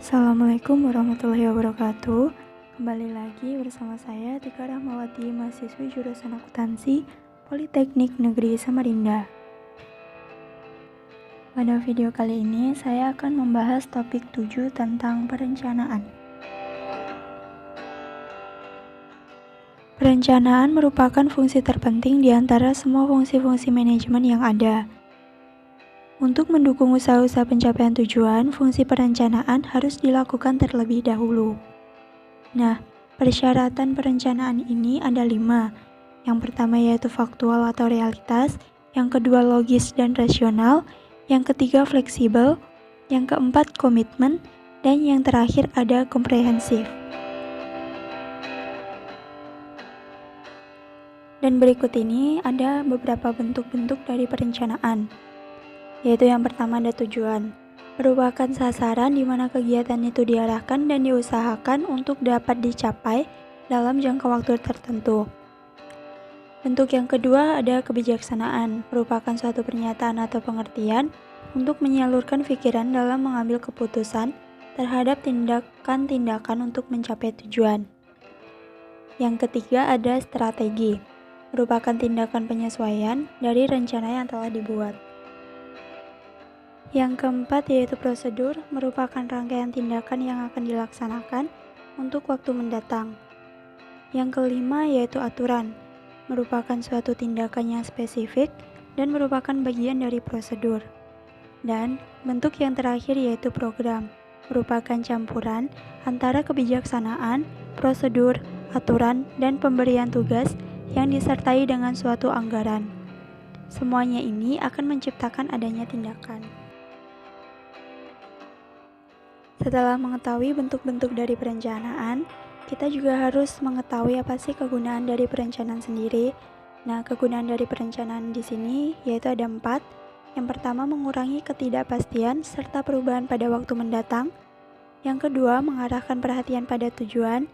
Assalamualaikum warahmatullahi wabarakatuh. Kembali lagi bersama saya Tika Rahmawati, mahasiswi jurusan akuntansi Politeknik Negeri Samarinda. Pada video kali ini saya akan membahas topik 7 tentang perencanaan. Perencanaan merupakan fungsi terpenting di antara semua fungsi-fungsi manajemen yang ada. Untuk mendukung usaha-usaha pencapaian tujuan, fungsi perencanaan harus dilakukan terlebih dahulu. Nah, persyaratan perencanaan ini ada 5. Yang pertama yaitu faktual atau realitas, yang kedua logis dan rasional, yang ketiga fleksibel, yang keempat komitmen, dan yang terakhir ada komprehensif. Dan berikut ini ada beberapa bentuk-bentuk dari perencanaan. Yaitu yang pertama ada tujuan, merupakan sasaran di mana kegiatan itu diarahkan dan diusahakan untuk dapat dicapai dalam jangka waktu tertentu. Bentuk yang kedua ada kebijaksanaan, merupakan suatu pernyataan atau pengertian untuk menyalurkan pikiran dalam mengambil keputusan terhadap tindakan-tindakan untuk mencapai tujuan. Yang ketiga ada strategi, merupakan tindakan penyesuaian dari rencana yang telah dibuat. Yang keempat yaitu prosedur, merupakan rangkaian tindakan yang akan dilaksanakan untuk waktu mendatang. Yang kelima yaitu aturan, merupakan suatu tindakan yang spesifik dan merupakan bagian dari prosedur. Dan bentuk yang terakhir yaitu program, merupakan campuran antara kebijaksanaan, prosedur, aturan, dan pemberian tugas yang disertai dengan suatu anggaran. Semuanya ini akan menciptakan adanya tindakan. Setelah mengetahui bentuk-bentuk dari perencanaan, kita juga harus mengetahui apa sih kegunaan dari perencanaan sendiri. Nah, kegunaan dari perencanaan di sini yaitu ada 4. Yang pertama, mengurangi ketidakpastian serta perubahan pada waktu mendatang. Yang kedua, mengarahkan perhatian pada tujuan.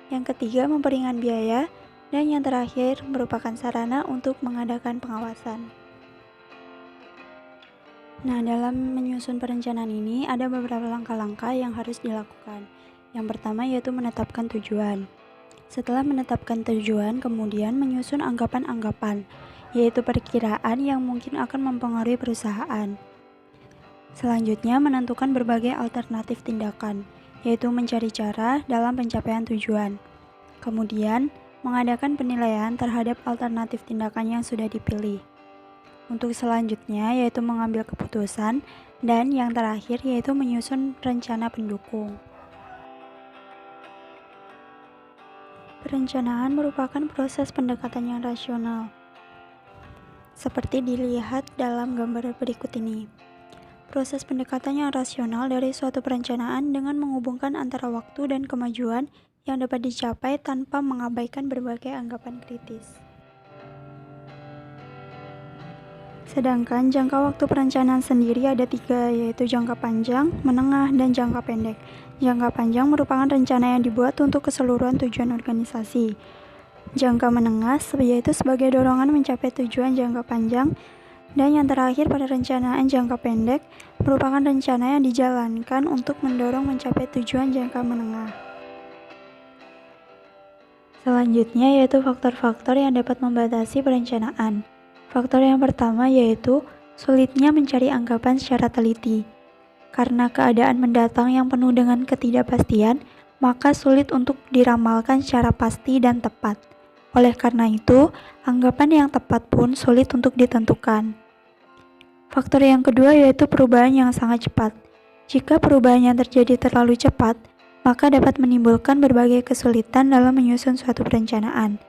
Yang ketiga, memperingan biaya. Dan yang terakhir, merupakan sarana untuk mengadakan pengawasan. Nah, dalam menyusun perencanaan ini ada beberapa langkah-langkah yang harus dilakukan. Yang pertama yaitu menetapkan tujuan. Setelah menetapkan tujuan, kemudian menyusun anggapan-anggapan, yaitu perkiraan yang mungkin akan mempengaruhi perusahaan. Selanjutnya, menentukan berbagai alternatif tindakan, yaitu mencari cara dalam pencapaian tujuan. Kemudian, mengadakan penilaian terhadap alternatif tindakan yang sudah dipilih. Untuk selanjutnya yaitu mengambil keputusan, dan yang terakhir yaitu menyusun rencana pendukung. Perencanaan merupakan proses pendekatan yang rasional, seperti dilihat dalam gambar berikut ini. Proses pendekatan yang rasional dari suatu perencanaan dengan menghubungkan antara waktu dan kemajuan yang dapat dicapai tanpa mengabaikan berbagai anggapan kritis. Sedangkan jangka waktu perencanaan sendiri ada 3, yaitu jangka panjang, menengah, dan jangka pendek. Jangka panjang merupakan rencana yang dibuat untuk keseluruhan tujuan organisasi. Jangka menengah yaitu sebagai dorongan mencapai tujuan jangka panjang. Dan yang terakhir pada rencanaan jangka pendek merupakan rencana yang dijalankan untuk mendorong mencapai tujuan jangka menengah. Selanjutnya yaitu faktor-faktor yang dapat membatasi perencanaan. Faktor yang pertama yaitu sulitnya mencari anggapan secara teliti. Karena keadaan mendatang yang penuh dengan ketidakpastian, maka sulit untuk diramalkan secara pasti dan tepat. Oleh karena itu, anggapan yang tepat pun sulit untuk ditentukan. Faktor yang kedua yaitu perubahan yang sangat cepat. Jika perubahan yang terjadi terlalu cepat, maka dapat menimbulkan berbagai kesulitan dalam menyusun suatu perencanaan.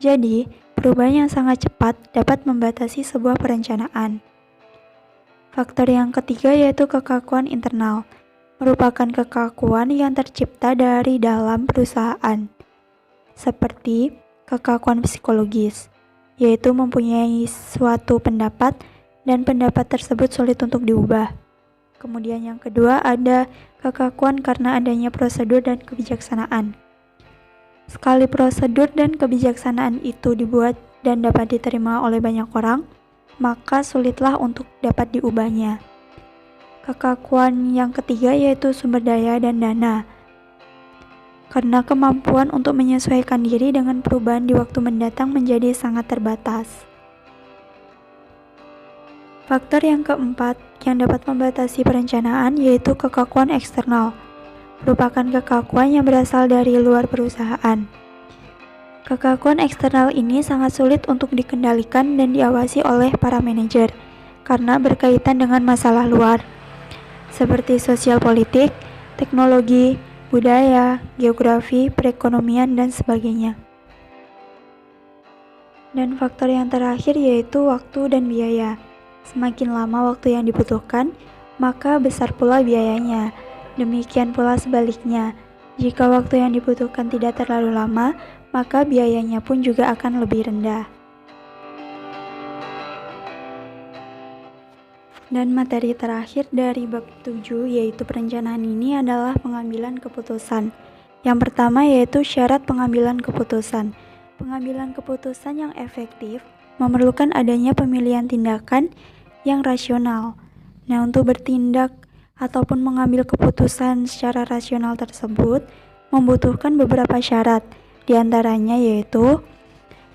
Jadi, perubahan yang sangat cepat dapat membatasi sebuah perencanaan. Faktor yang ketiga yaitu kekakuan internal, merupakan kekakuan yang tercipta dari dalam perusahaan, seperti kekakuan psikologis, yaitu mempunyai suatu pendapat dan pendapat tersebut sulit untuk diubah. Kemudian yang kedua ada kekakuan karena adanya prosedur dan kebijaksanaan. Sekali prosedur dan kebijaksanaan itu dibuat dan dapat diterima oleh banyak orang, maka sulitlah untuk dapat diubahnya. Kekakuan yang ketiga yaitu sumber daya dan dana, karena kemampuan untuk menyesuaikan diri dengan perubahan di waktu mendatang menjadi sangat terbatas. Faktor yang keempat yang dapat membatasi perencanaan yaitu kekakuan eksternal, merupakan kekakuan yang berasal dari luar perusahaan. Kekakuan eksternal ini sangat sulit untuk dikendalikan dan diawasi oleh para manajer, karena berkaitan dengan masalah luar, seperti sosial politik, teknologi, budaya, geografi, perekonomian, dan sebagainya. Dan faktor yang terakhir yaitu waktu dan biaya. Semakin lama waktu yang dibutuhkan, maka besar pula biayanya. Demikian pula sebaliknya, jika waktu yang dibutuhkan tidak terlalu lama, maka biayanya pun juga akan lebih rendah. Dan materi terakhir dari bab 7 yaitu perencanaan ini adalah pengambilan keputusan. Yang pertama yaitu syarat pengambilan keputusan. Pengambilan keputusan yang efektif memerlukan adanya pemilihan tindakan yang rasional. Nah, untuk bertindak ataupun mengambil keputusan secara rasional tersebut membutuhkan beberapa syarat. Di antaranya yaitu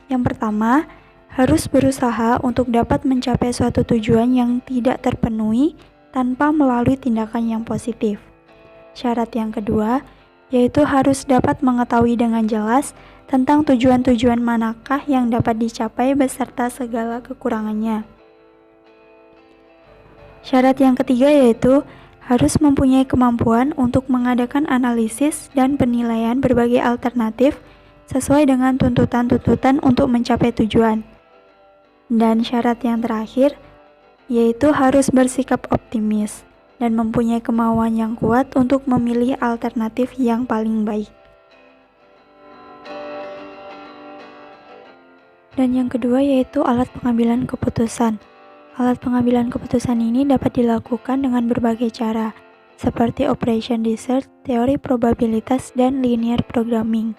yang pertama, harus berusaha untuk dapat mencapai suatu tujuan yang tidak terpenuhi tanpa melalui tindakan yang positif. Syarat yang kedua, yaitu harus dapat mengetahui dengan jelas tentang tujuan-tujuan manakah yang dapat dicapai beserta segala kekurangannya. Syarat yang ketiga yaitu harus mempunyai kemampuan untuk mengadakan analisis dan penilaian berbagai alternatif sesuai dengan tuntutan-tuntutan untuk mencapai tujuan. Dan syarat yang terakhir yaitu harus bersikap optimis dan mempunyai kemauan yang kuat untuk memilih alternatif yang paling baik. Dan yang kedua yaitu alat pengambilan keputusan. Alat pengambilan keputusan ini dapat dilakukan dengan berbagai cara, seperti operation research, teori probabilitas, dan linear programming.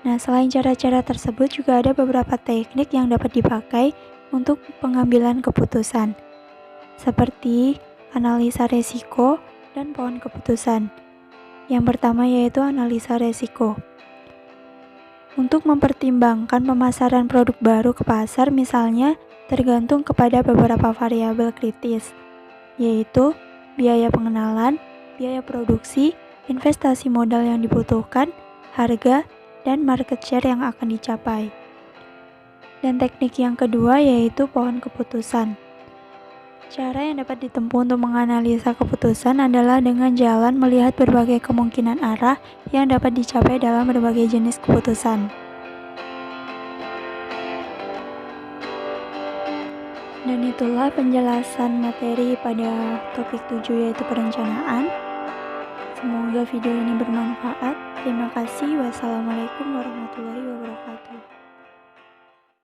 Nah, selain cara-cara tersebut juga ada beberapa teknik yang dapat dipakai untuk pengambilan keputusan, seperti analisa resiko dan pohon keputusan. Yang pertama yaitu analisa resiko. Untuk mempertimbangkan pemasaran produk baru ke pasar misalnya tergantung kepada beberapa variabel kritis, yaitu biaya pengenalan, biaya produksi, investasi modal yang dibutuhkan, harga, dan market share yang akan dicapai. Dan teknik yang kedua yaitu pohon keputusan. Cara yang dapat ditempuh untuk menganalisa keputusan adalah dengan jalan melihat berbagai kemungkinan arah yang dapat dicapai dalam berbagai jenis keputusan. Dan itulah penjelasan materi pada topik 7 yaitu perencanaan. Semoga video ini bermanfaat. Terima kasih. Wassalamualaikum warahmatullahi wabarakatuh.